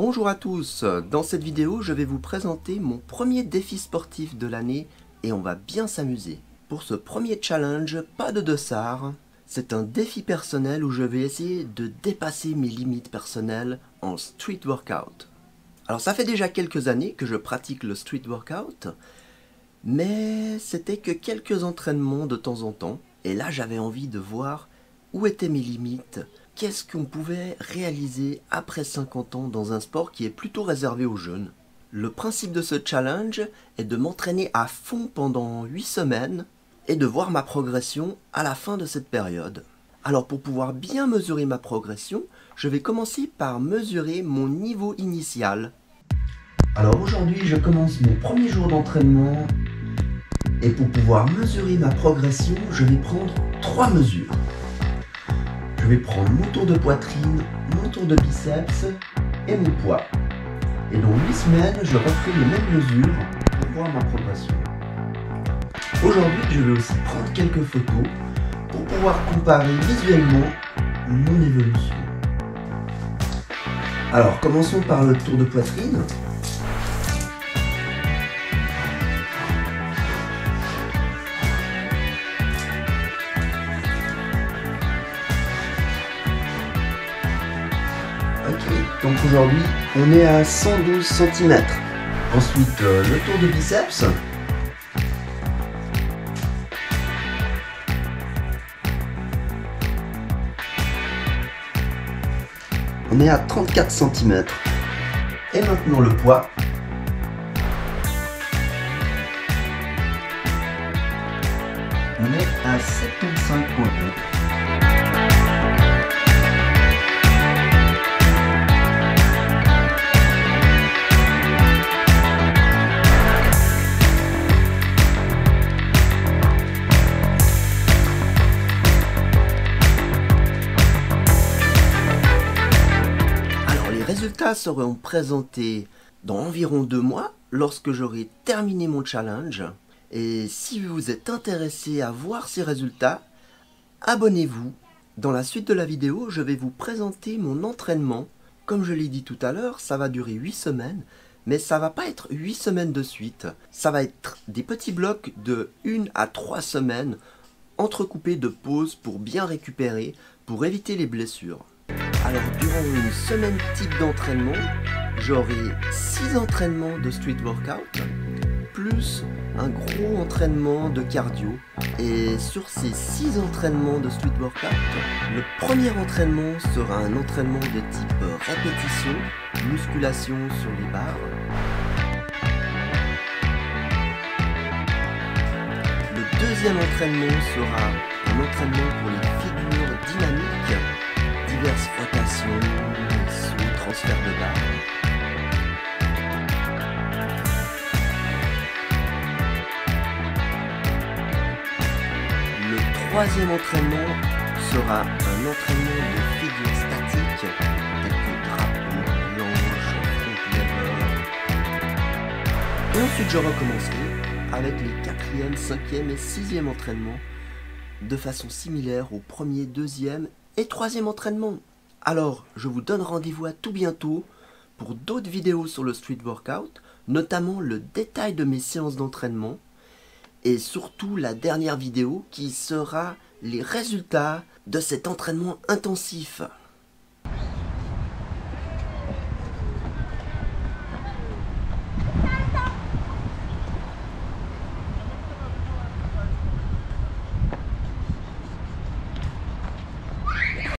Bonjour à tous, dans cette vidéo je vais vous présenter mon premier défi sportif de l'année et on va bien s'amuser. Pour ce premier challenge, pas de dossard, c'est un défi personnel où je vais essayer de dépasser mes limites personnelles en street workout. Alors ça fait déjà quelques années que je pratique le street workout, mais c'était que quelques entraînements de temps en temps et là j'avais envie de voir où étaient mes limites. Qu'est-ce qu'on pouvait réaliser après 50 ans dans un sport qui est plutôt réservé aux jeunes? Le principe de ce challenge est de m'entraîner à fond pendant 8 semaines et de voir ma progression à la fin de cette période. Alors pour pouvoir bien mesurer ma progression, je vais commencer par mesurer mon niveau initial. Alors aujourd'hui je commence mon premier jour d'entraînement et pour pouvoir mesurer ma progression, je vais prendre 3 mesures. Je vais prendre mon tour de poitrine, mon tour de biceps et mon poids. Et dans 8 semaines, je referai les mêmes mesures pour voir ma progression. Aujourd'hui, je vais aussi prendre quelques photos pour pouvoir comparer visuellement mon évolution. Alors, commençons par le tour de poitrine. Donc aujourd'hui, on est à 112 cm. Ensuite, le tour de biceps. On est à 34 cm. Et maintenant le poids. On est à 75,8. Les résultats seront présentés dans environ 2 mois lorsque j'aurai terminé mon challenge. Et si vous êtes intéressé à voir ces résultats, abonnez-vous. Dans la suite de la vidéo, je vais vous présenter mon entraînement. Comme je l'ai dit tout à l'heure, ça va durer 8 semaines, mais ça va pas être 8 semaines de suite. Ça va être des petits blocs de 1 à 3 semaines, entrecoupés de pauses pour bien récupérer, pour éviter les blessures. Alors durant une semaine type d'entraînement, j'aurai 6 entraînements de street workout, plus un gros entraînement de cardio. Et sur ces 6 entraînements de street workout, le premier entraînement sera un entraînement de type répétition, musculation sur les barres. Le deuxième entraînement sera un entraînement pour les figures dynamiques, diverses rotations, sous transfert de barre. Le troisième entraînement sera un entraînement de figures statiques telles que drapeau, planche, front lever. Et ensuite je recommencerai avec les 4e, 5e et 6e entraînements de façon similaire au premier, 2e et 3e entraînement. Alors, je vous donne rendez-vous à tout bientôt pour d'autres vidéos sur le street workout, notamment le détail de mes séances d'entraînement et surtout la dernière vidéo qui sera les résultats de cet entraînement intensif.